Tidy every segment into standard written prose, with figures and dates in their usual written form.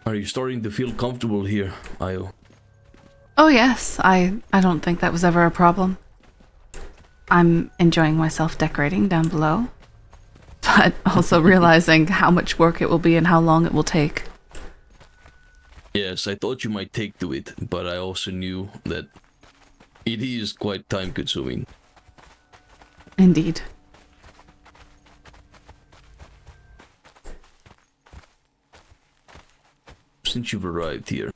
Are you starting to feel comfortable here, Io? Oh yes, I don't think that was ever a problem. I'm enjoying myself decorating down below, but also realizing how much work it will be and how long it will take. Yes, I thought you might take to it, but I also knew that it is quite time-consuming. Indeed. Since you've arrived here,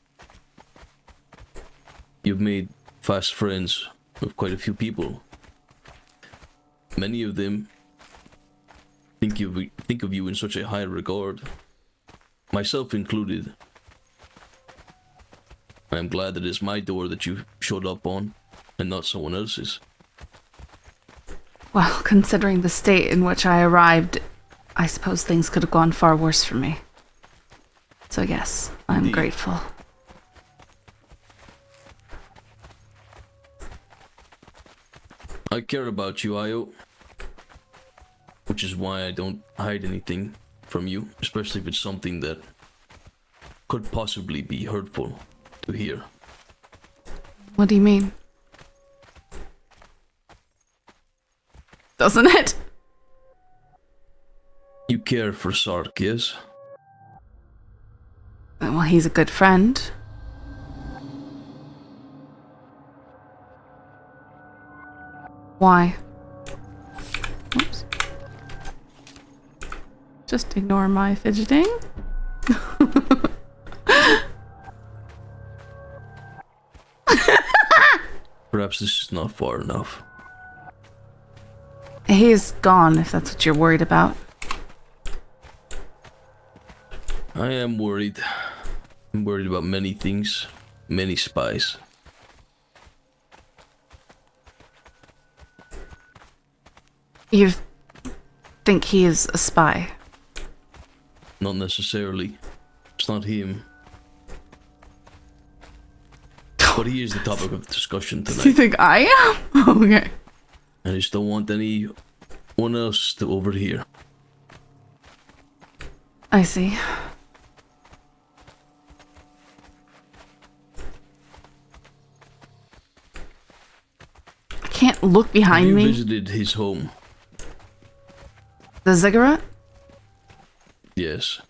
you've made fast friends with quite a few people. Many of them think of you in such a high regard, myself included. I'm glad that it's my door that you showed up on, and not someone else's. Well, considering the state in which I arrived, I suppose things could have gone far worse for me. So yes, I'm Indeed. grateful. I care about you, Io. Which is why I don't hide anything from you, especially if it's something that could possibly be hurtful to hear. What do you mean? Doesn't it? You care for Sark, yes? Well, he's a good friend. Why? Oops. Just ignore my fidgeting. Perhaps this is not far enough. He's gone, if that's what you're worried about. I am worried. I'm worried about many things, many spies. You think he is a spy? Not necessarily. It's not him. But he is the topic of discussion Do you tonight. think I am? Okay. I just don't want anyone else to overhear. I see. I can't look behind Have you me. visited his home? The ziggurat? Yes.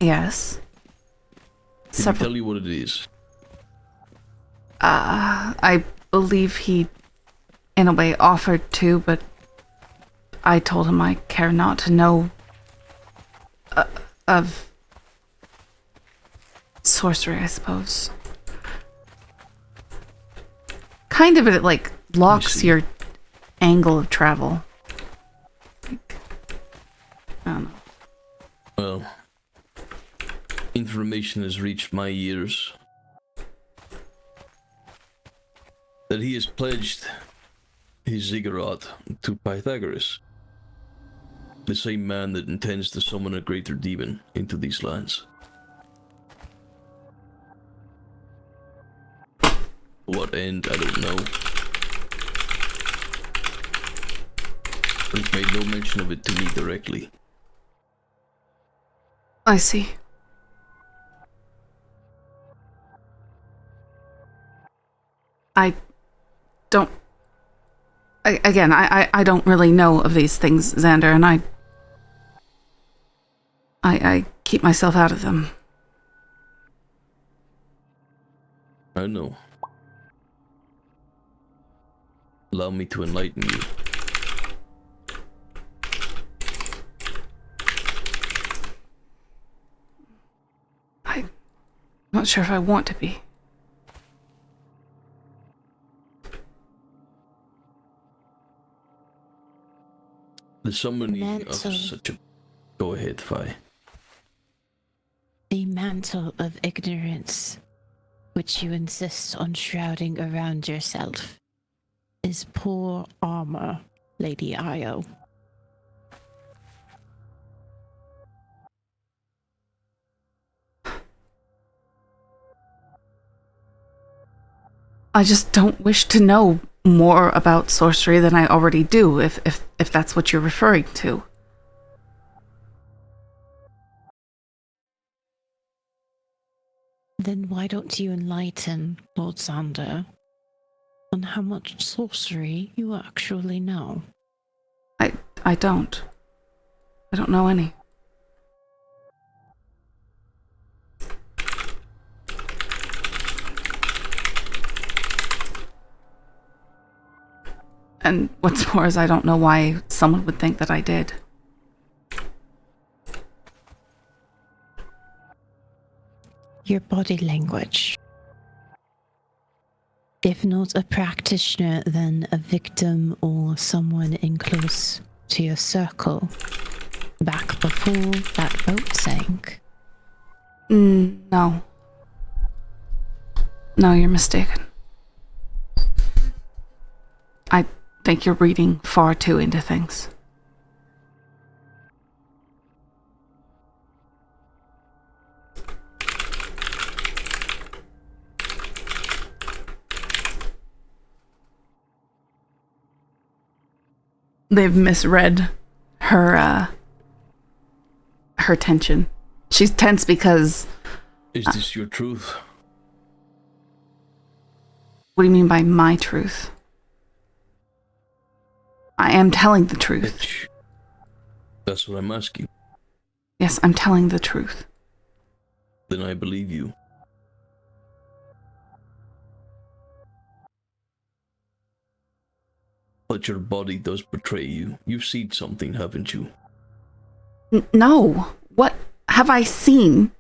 Yes. Did he Several. tell you what it is? I believe he, in a way, offered to, but I told him I care not to know of sorcery, I suppose. Kind of, it like locks see. your angle of travel. Like, I don't know. Well, information has reached my ears that he has pledged his ziggurat to Pythagoras, the same man that intends to summon a greater demon into these lands. What end, I don't know. But he's made no mention of it to me directly. I see. I don't... I don't really know of these things, Xander, and I keep myself out of them. I know. Allow me to enlighten you. I'm not sure if I want to be. The summoning of Mantle. such a... Go ahead, Fi. The mantle of ignorance, which you insist on shrouding around yourself, is poor armor, Lady Io. I just don't wish to know more about sorcery than I already do, if that's what you're referring to. Then why don't you enlighten Lord Sander on how much sorcery you actually know? I don't. I don't know any. And what's more is I don't know why someone would think that I did. Your body language. If not a practitioner, then a victim or someone in close to your circle. Back before that boat sank. No. No, you're mistaken. I think you're reading far too into things. They've misread her tension. She's tense because... Is this your truth? What do you mean by my truth? I am telling the truth. That's what I'm asking. Yes, I'm telling the truth. Then I believe you. But your body does betray you. You've seen something, haven't you? No. What have I seen?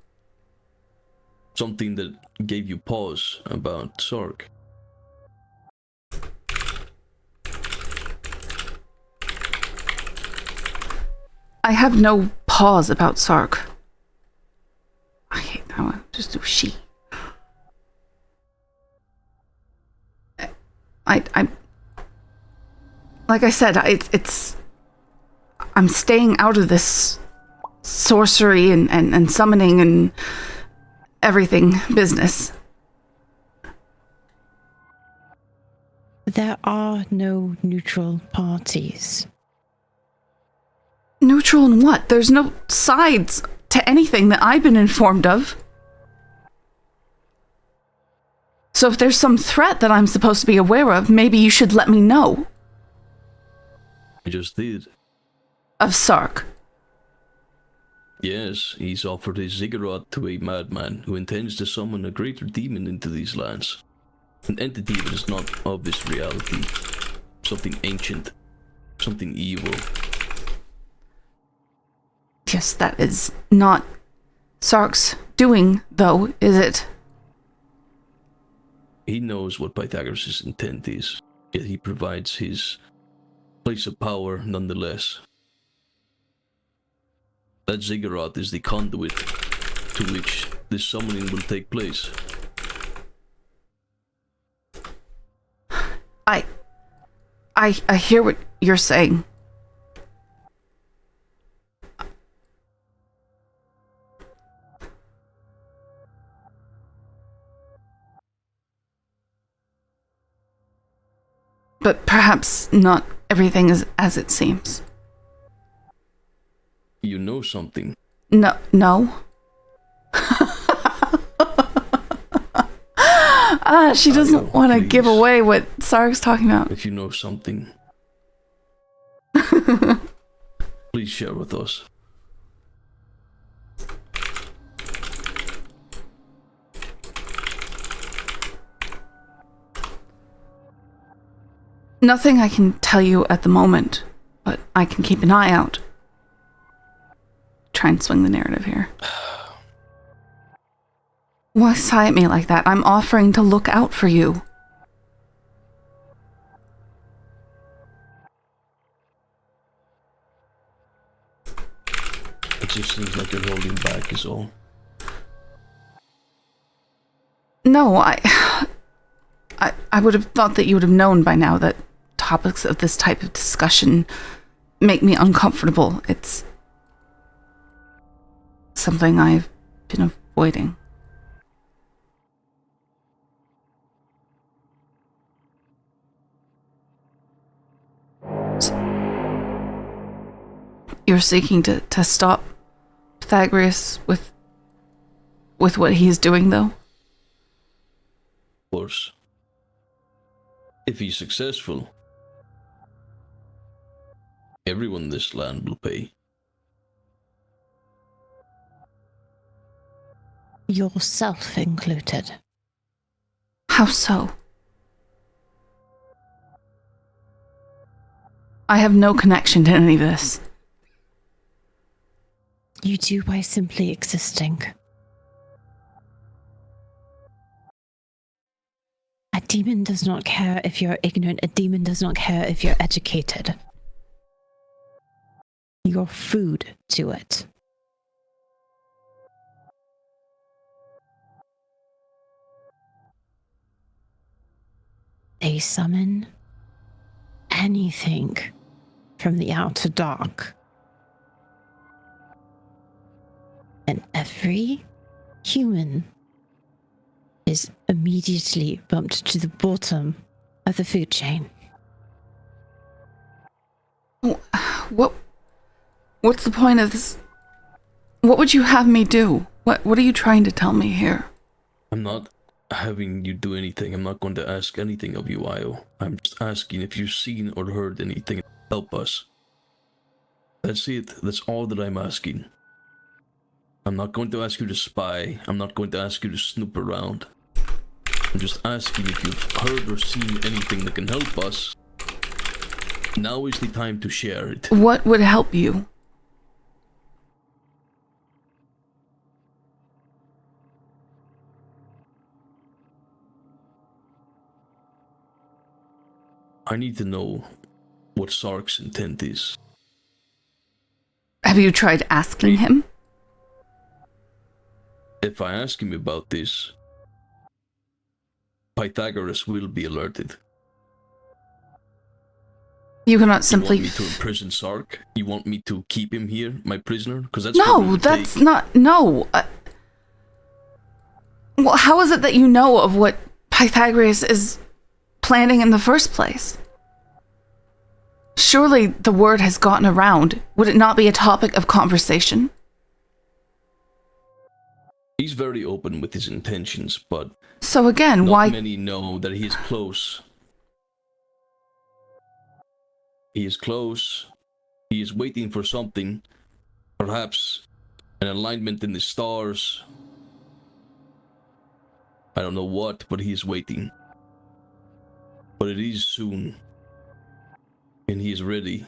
Something that gave you pause about Sark. I have no pause about Sark. I hate that one. Just do she. I like I said, it's I'm staying out of this sorcery and summoning and everything business. There are no neutral parties. Neutral in what? There's no sides to anything that I've been informed of. So if there's some threat that I'm supposed to be aware of, maybe you should let me know. I just did. Of Sark. Yes, he's offered his ziggurat to a madman who intends to summon a greater demon into these lands. An entity that is not of this reality. Something ancient. Something evil. Yes, that is not Sark's doing, though, is it? He knows what Pythagoras' intent is, yet he provides his place of power nonetheless. That ziggurat is the conduit to which this summoning will take place. I hear what you're saying. But perhaps not everything is as it seems. You know something. No. She doesn't want to give away what Sark's talking about. If you know something, please share with us. Nothing I can tell you at the moment, but I can keep an eye out. Try and swing the narrative here. Why sigh at me like that? I'm offering to look out for you. It just seems like you're holding back is all. No, I would have thought that you would have known by now that topics of this type of discussion make me uncomfortable. It's something I've been avoiding. You're seeking to stop Pythagoras with what he's doing, though? course. If he's successful, everyone in this land will pay. Yourself included. How so? I have no connection to any of this. You do by simply existing. A demon does not care if you're ignorant. A demon does not care if you're educated. You're food to it. They summon anything from the outer dark. And every human is immediately bumped to the bottom of the food chain. What's the point of this? What would you have me do? What are you trying to tell me here? I'm not having you do anything. I'm not going to ask anything of you, Io. I'm just asking if you've seen or heard anything. Help us. That's it. That's all that I'm asking. I'm not going to ask you to spy. I'm not going to ask you to snoop around. I'm just asking if you've heard or seen anything that can help us. Now is the time to share it. What would help you? I need to know what Sark's intent is. Have you tried asking him? If I ask him about this, Pythagoras will be alerted. You cannot simply... You want me to imprison Sark? You want me to keep him here, my prisoner? Because that's No, that's not... No. Well, how is it that you know of what Pythagoras is planning in the first place? Surely the word has gotten around. Would it not be a topic of conversation? He's very open with his intentions, but... So again, not why... many know that he is close. He is close. He is waiting for something. Perhaps an alignment in the stars. I don't know what, but he is waiting. But it is soon. And he is ready.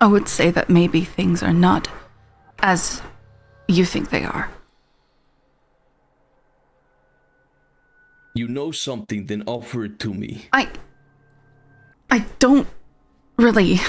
I would say that maybe things are not as you think they are. You know something, then offer it to me. I don't really...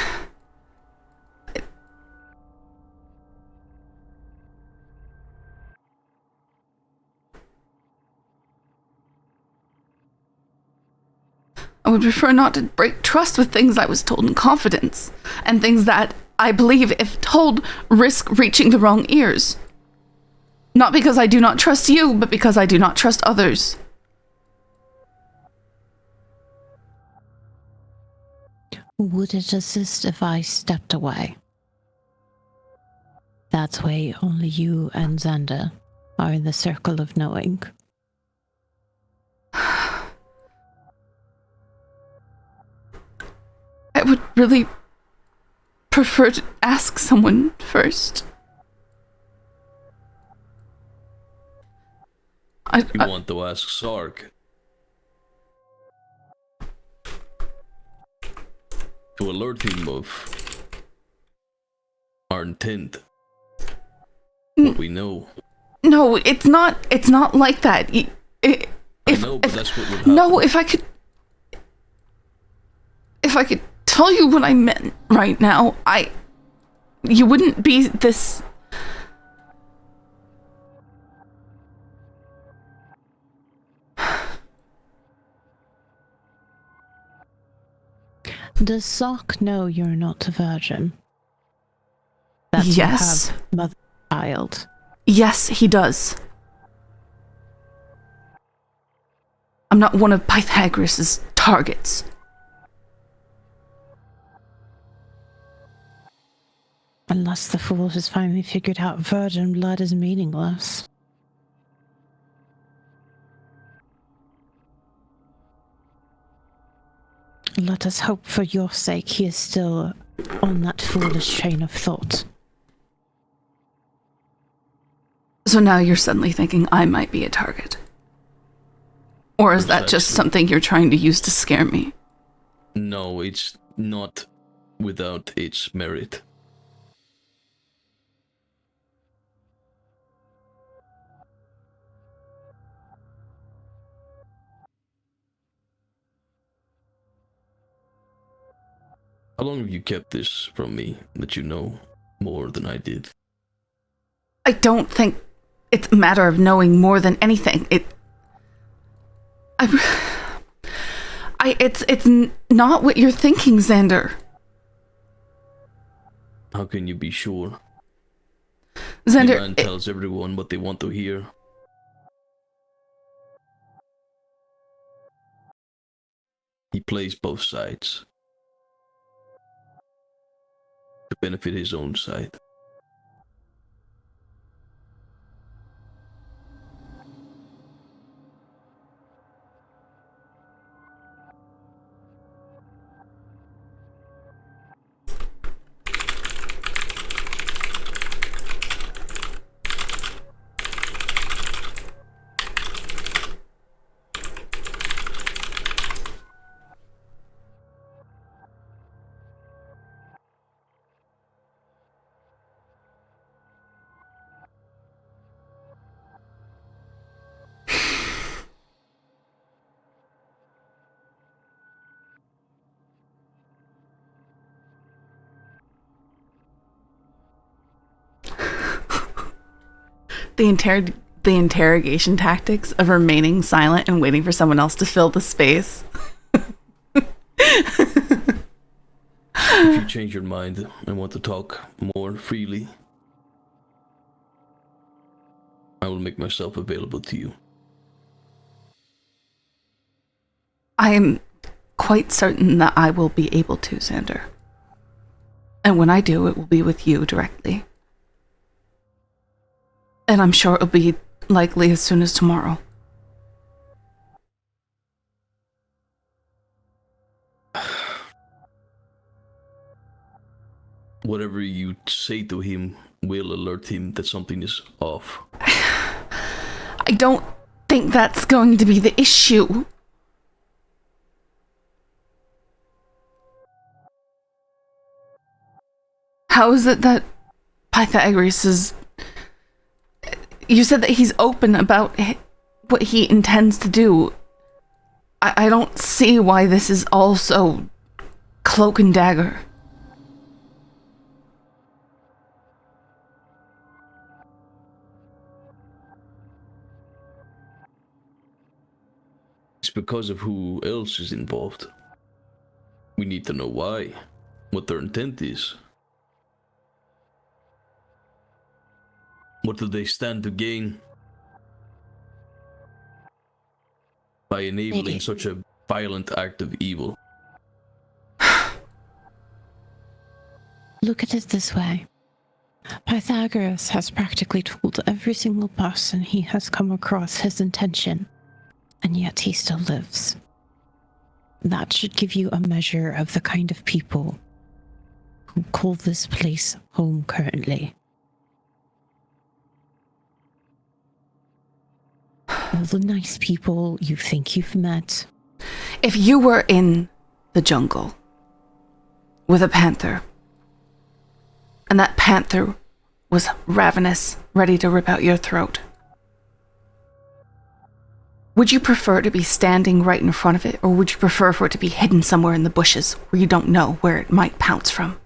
I would prefer not to break trust with things I was told in confidence, and things that I believe, if told, risk reaching the wrong ears. Not because I do not trust you, but because I do not trust others. Would it assist if I stepped away? That way only you and Xander are in the circle of knowing. I would really prefer to ask someone first. You want to ask Sark to alert him of our intent. What we know. No, it's not like that. I know, but that's what would happen. No, if I could tell you what I meant right now, you wouldn't be this... Does Sock know you're not a virgin? That Yes. you have mother child? Yes, he does. I'm not one of Pythagoras' targets. Unless the fool has finally figured out virgin blood is meaningless. Let us hope for your sake he is still on that foolish train of thought. So now you're suddenly thinking I might be a target? Or is that just something you're trying to use to scare me? No, it's not without its merit. How long have you kept this from me that you know more than I did? I don't think it's a matter of knowing more than anything. It's not what you're thinking, Xander. How can you be sure? Xander, the man tells everyone what they want to hear. He plays both sides to benefit his own side. the interrogation tactics of remaining silent and waiting for someone else to fill the space. If you change your mind and want to talk more freely, I will make myself available to you. I am quite certain that I will be able to, Xander. And when I do, it will be with you directly. And I'm sure it'll be likely as soon as tomorrow. Whatever you say to him will alert him that something is off. I don't think that's going to be the issue. How is it that Pythagoras is... You said that he's open about what he intends to do. I don't see why this is all so cloak and dagger. It's because of who else is involved. We need to know why, what their intent is. What do they stand to gain by enabling such a violent act of evil? Look at it this way. Pythagoras has practically told every single person he has come across his intention, and yet he still lives. That should give you a measure of the kind of people who call this place home currently. All the nice people you think you've met. If you were in the jungle with a panther, and that panther was ravenous, ready to rip out your throat, would you prefer to be standing right in front of it, or would you prefer for it to be hidden somewhere in the bushes where you don't know where it might pounce from?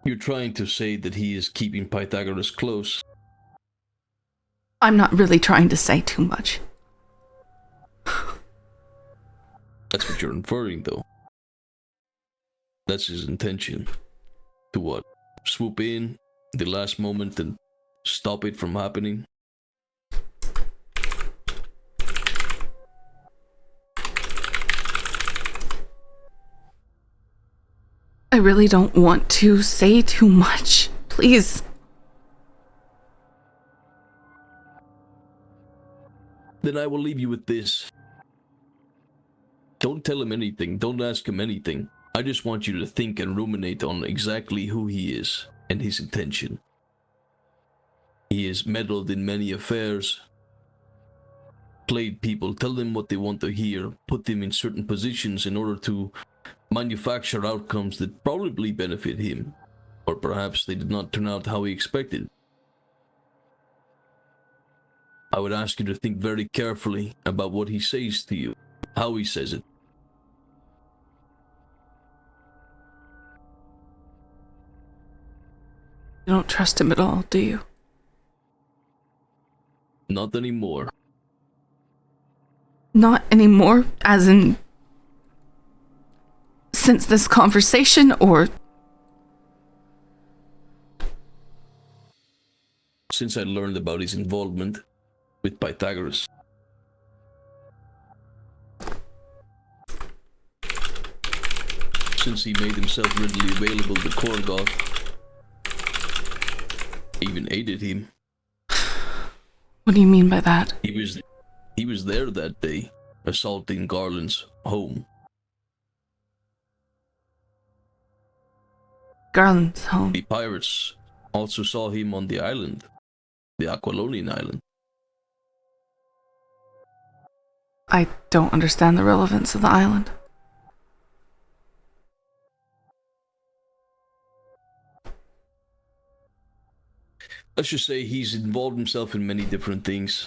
You're trying to say that he is keeping Pythagoras close. I'm not really trying to say too much. That's what you're inferring, though. That's his intention. To what? Swoop in the last moment and stop it from happening? I really don't want to say too much. Please. Then I will leave you with this. Don't tell him anything. Don't ask him anything. I just want you to think and ruminate on exactly who he is and his intention. He has meddled in many affairs, played people, tell them what they want to hear, put them in certain positions in order to manufacture outcomes that probably benefit him, or perhaps they did not turn out how he expected. I would ask you to think very carefully about what he says to you, how he says it. You don't trust him at all, do you? Not anymore. Not anymore, as in... since this conversation, or... Since I learned about his involvement with Pythagoras. Since he made himself readily available to Korgoth, even aided him. What do you mean by that? He was there that day, assaulting Garland's home. Garland's home. The pirates also saw him on the island, the Aquilonian island. I don't understand the relevance of the island. Let's just say he's involved himself in many different things.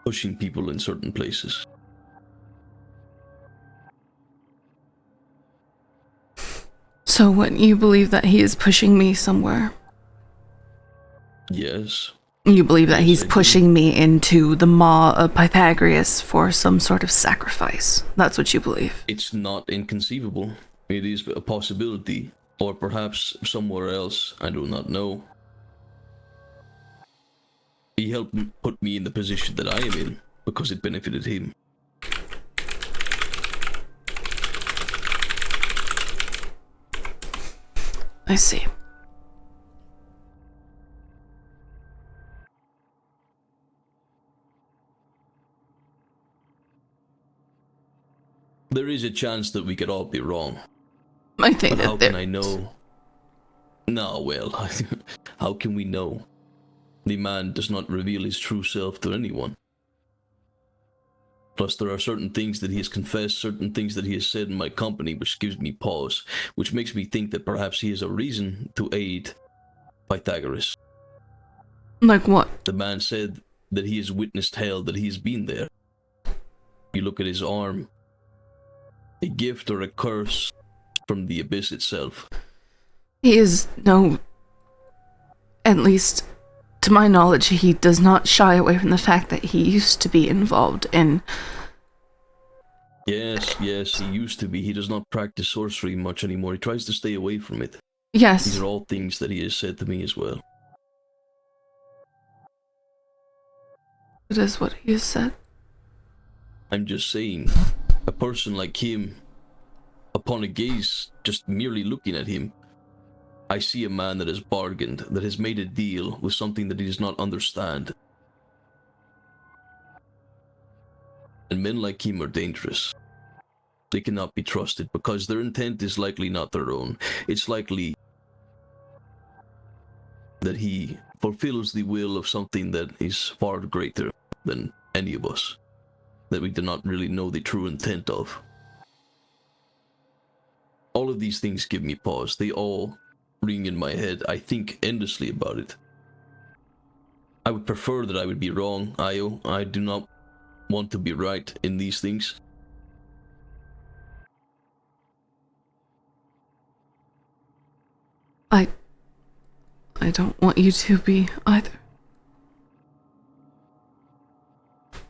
Pushing people in certain places. So what, you believe that he is pushing me somewhere? Yes. You believe that he's Yes, I do. pushing me into the maw of Pythagoras for some sort of sacrifice. That's what you believe. It's not inconceivable. It is a possibility. Or perhaps somewhere else, I do not know. He helped put me in the position that I am in, because it benefited him. I see. There is a chance that we could all be wrong. I think But how that can I know? No, well, how can we know? The man does not reveal his true self to anyone. Plus, there are certain things that he has confessed, certain things that he has said in my company, which gives me pause, which makes me think that perhaps he has a reason to aid Pythagoras. Like what? The man said that he has witnessed hell, that he has been there. You look at his arm, a gift or a curse from the abyss itself. He is no... At least, to my knowledge, he does not shy away from the fact that he used to be involved in... Yes, he used to be. He does not practice sorcery much anymore. He tries to stay away from it. Yes. These are all things that he has said to me as well. It is what he has said. I'm just saying, a person like him, upon a gaze, just merely looking at him, I see a man that has bargained, that has made a deal with something that he does not understand. And men like him are dangerous. They cannot be trusted because their intent is likely not their own. It's likely that he fulfills the will of something that is far greater than any of us, that we do not really know the true intent of. All of these things give me pause. They all ring in my head. I think endlessly about it. I would prefer that I would be wrong, Io. I do not want to be right in these things. I don't want you to be either.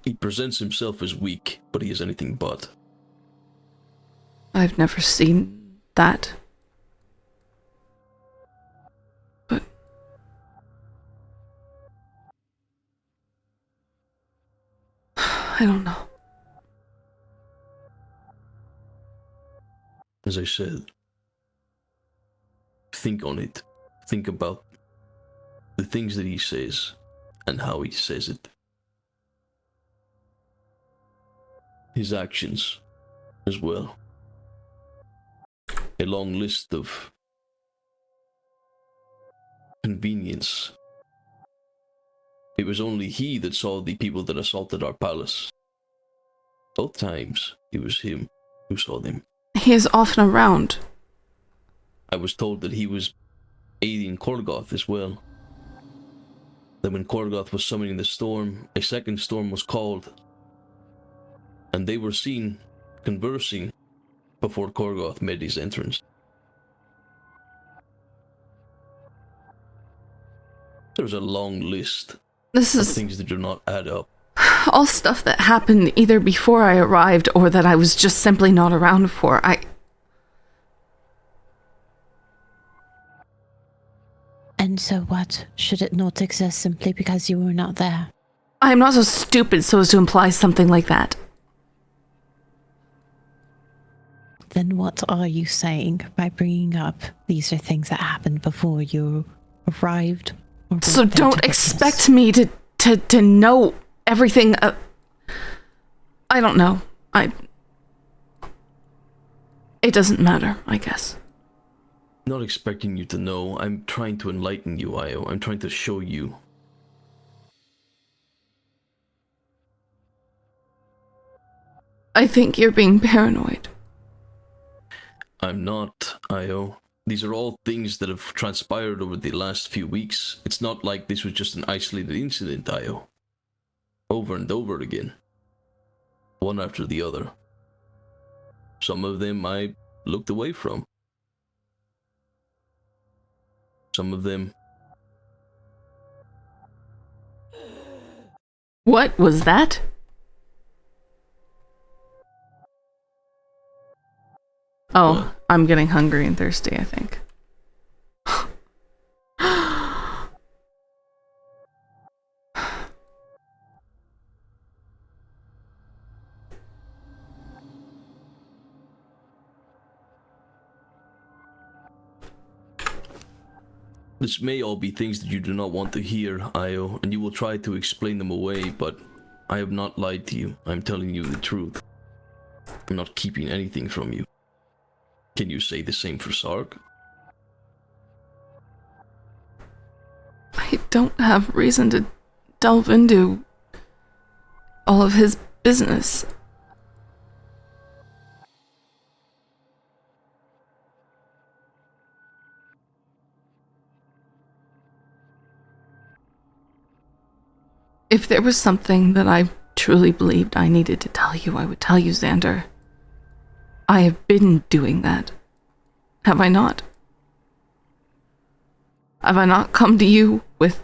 He presents himself as weak, but he is anything but. I've never seen that. as I said, think on it. Think about the things that he says and how he says it. His actions as well. A long list of convenience. It was only he that saw the people that assaulted our palace. Both times, it was him who saw them. He is often around. I was told that he was aiding Korgoth as well. That when Korgoth was summoning the storm, a second storm was called, and they were seen conversing before Korgoth made his entrance. There's a long list This of is things that do not add up. all stuff that happened either before I arrived or that I was just simply not around for. And so what? Should it not exist simply because you were not there? I am not so stupid so as to imply something like that. Then what are you saying by bringing up these are things that happened before you arrived? Or So went there don't to witness? expect me to know everything. I don't know. It doesn't matter, I guess. Not expecting you to know. I'm trying to enlighten you, Io. I'm trying to show you. I think you're being paranoid. I'm not, Io. These are all things that have transpired over the last few weeks. It's not like this was just an isolated incident, Io. Over and over again. One after the other. Some of them I looked away from. Some of them... What was that? Oh, What? I'm getting hungry and thirsty, I think. This may all be things that you do not want to hear, Io, and you will try to explain them away, but I have not lied to you. I'm telling you the truth. I'm not keeping anything from you. Can you say the same for Sark? I don't have reason to delve into all of his business. If there was something that I truly believed I needed to tell you, I would tell you, Xander. I have been doing that. Have I not? Have I not come to you with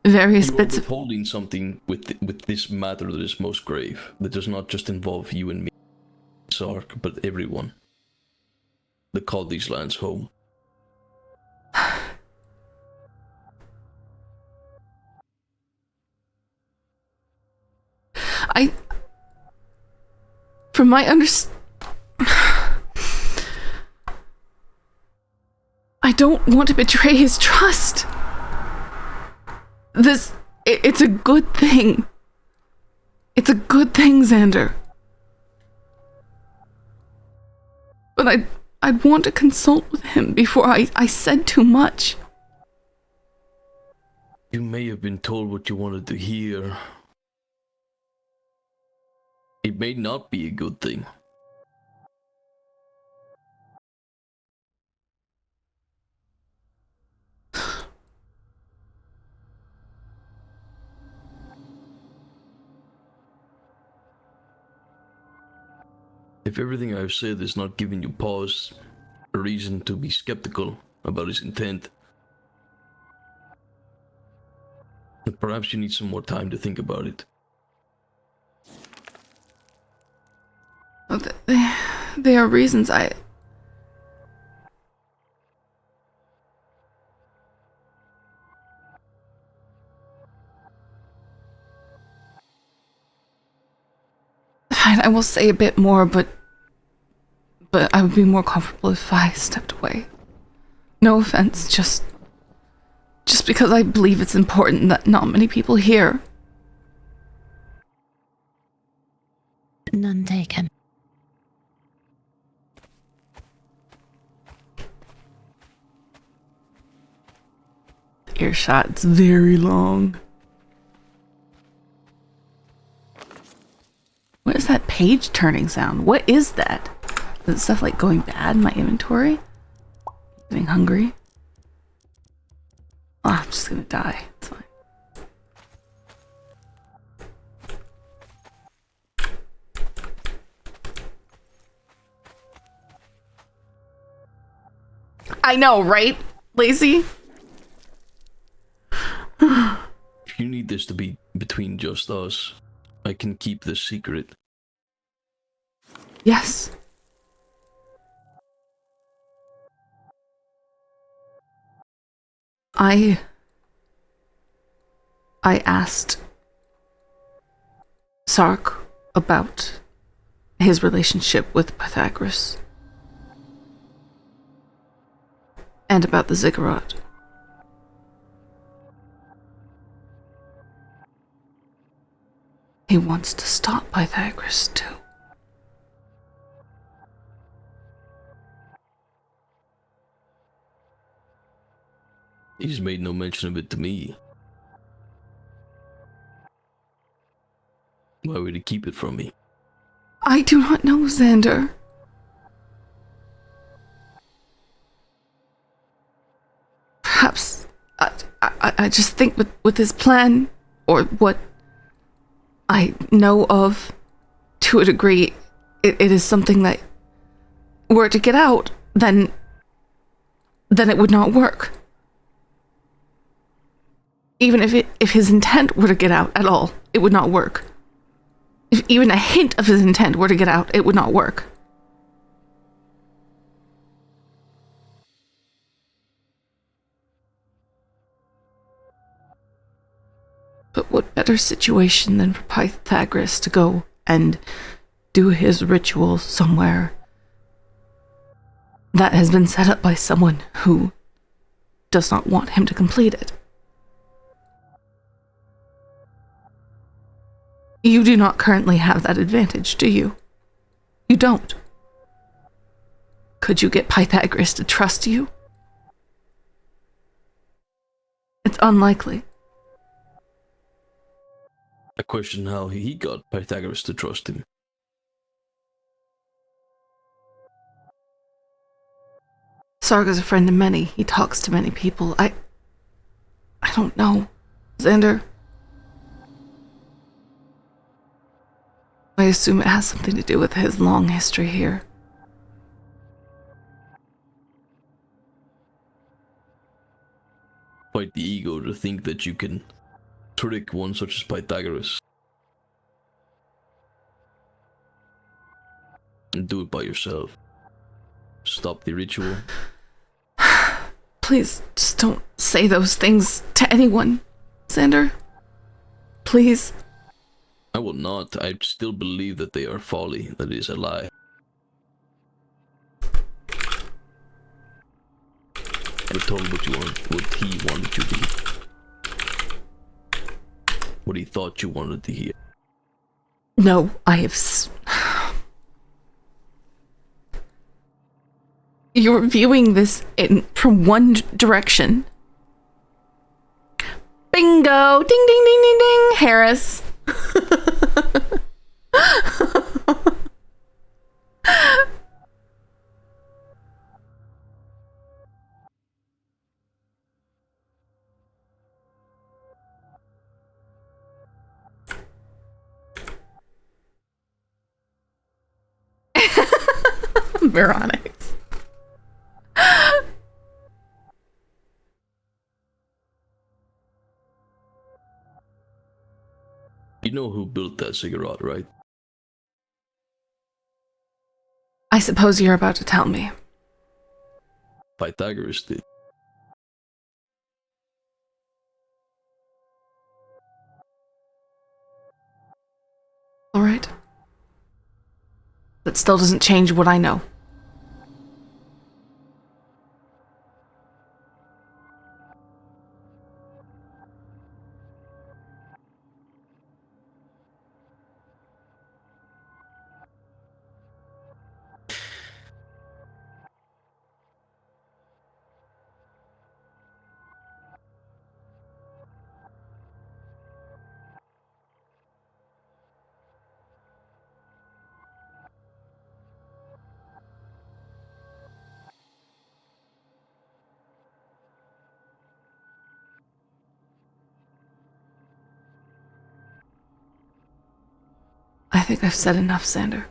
various You are bits of... withholding something with this matter that is most grave, that does not just involve you and me, Sark, but everyone that called these lands home. From my I don't want to betray his trust. It's a good thing. It's a good thing, Xander. But I'd want to consult with him before I said too much. You may have been told what you wanted to hear. It may not be a good thing. If everything I've said is not giving you pause, a reason to be skeptical about his intent, then perhaps you need some more time to think about it. They are reasons I will say a bit more, but but I would be more comfortable if I stepped away. No offense, just because I believe it's important that not many people hear. None taken. Earshot's very long. What is that page turning sound? What is that? Is it stuff like going bad in my inventory? Getting hungry? Oh, I'm just gonna die. It's fine. I know, right? Lazy? If you need this to be between just us, I can keep this secret. Yes. I asked Sark about his relationship with Pythagoras and about the ziggurat. He wants to stop Pythagoras too. He's made no mention of it to me. Why would he keep it from me? I do not know, Xander. Perhaps I just think with his plan, or what I know of, to a degree, it is something that, were to get out, then it would not work. Even if his intent were to get out at all, it would not work. If even a hint of his intent were to get out, it would not work. But what better situation than for Pythagoras to go and do his ritual somewhere that has been set up by someone who does not want him to complete it? You do not currently have that advantage, do you? You don't. Could you get Pythagoras to trust you? It's unlikely. I question how he got Pythagoras to trust him. Sarga's a friend of many. He talks to many people. I don't know. Xander, I assume it has something to do with his long history here. Quite the ego to think that you can trick one such as Pythagoras and do it by yourself. Stop the ritual. Please, just don't say those things to anyone, Xander. Please. I will not. I still believe that they are folly, that it is a lie. I told what he wanted you to hear. What he thought you wanted to hear. No, I have... You're viewing this from one direction. Bingo! Ding, ding, ding, ding, ding! Harris. Veronix. You know who built that ziggurat, right? I suppose you're about to tell me. Pythagoras did. All right. That still doesn't change what I know. think I've said enough, Xander.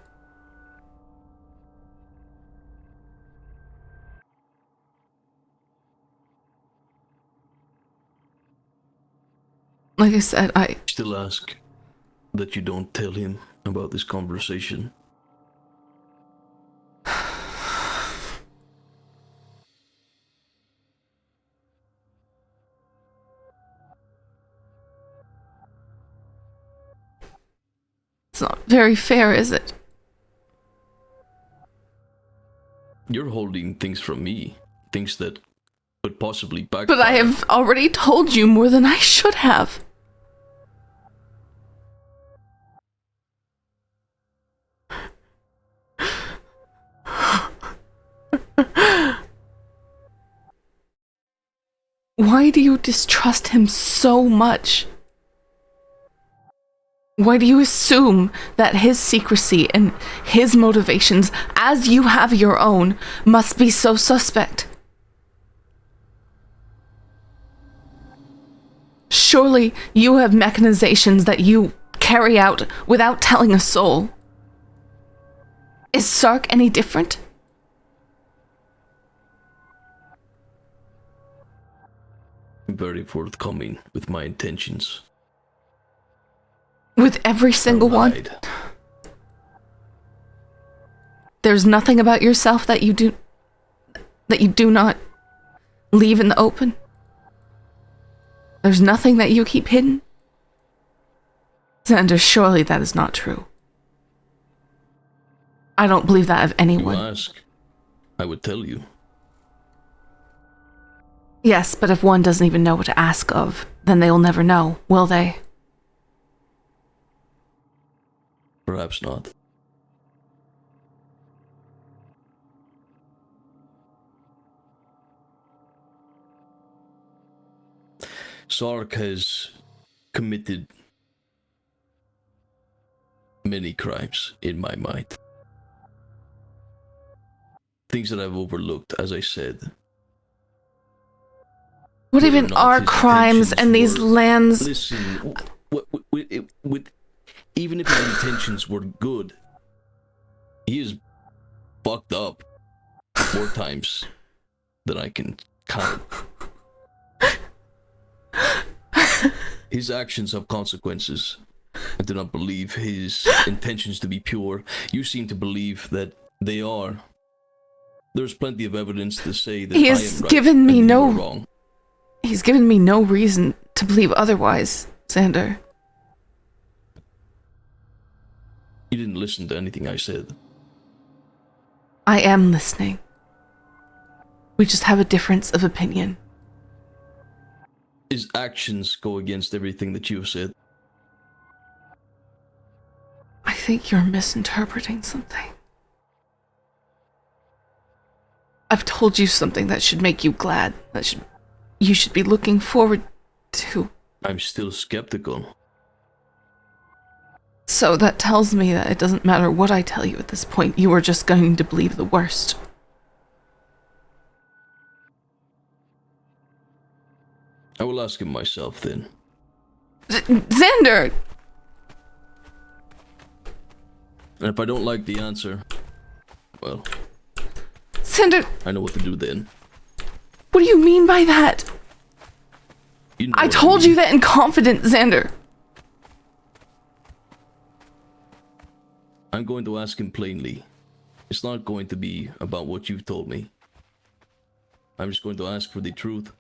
Like I said, I still ask that you don't tell him about this conversation. It's not very fair, is it? You're holding things from me, things that could possibly backfire. But I have already told you more than I should have. Why do you distrust him so much? Why do you assume that his secrecy and his motivations, as you have your own, must be so suspect? Surely you have mechanizations that you carry out without telling a soul. Is Sark any different? I'm very forthcoming with my intentions. With every single one? There's nothing about yourself that you do not leave in the open? There's nothing that you keep hidden? Xander, surely that is not true. I don't believe that of anyone. You ask, I would tell you. Yes, but if one doesn't even know what to ask of, then they'll never know, will they? Perhaps not. Sark has committed many crimes in my mind. Things that I've overlooked, as I said. What even are crimes and these lands? Listen, even if his intentions were good, he is fucked up more times than I can count. His actions have consequences. I do not believe his intentions to be pure. You seem to believe that they are. There's plenty of evidence to say that He I has am right given me and you no are wrong. He's given me no reason to believe otherwise, Xander. You didn't listen to anything I said. I am listening. We just have a difference of opinion. His actions go against everything that you have said. I think you're misinterpreting something. I've told you something that should make you glad, you should be looking forward to. I'm still skeptical. So that tells me that it doesn't matter what I tell you at this point, you are just going to believe the worst. I will ask him myself then. Xander! And if I don't like the answer, well, Xander, I know what to do then. what do you mean by that? You know I what told mean. you that in confidence, Xander. I'm going to ask him plainly. It's not going to be about what you've told me. I'm just going to ask for the truth.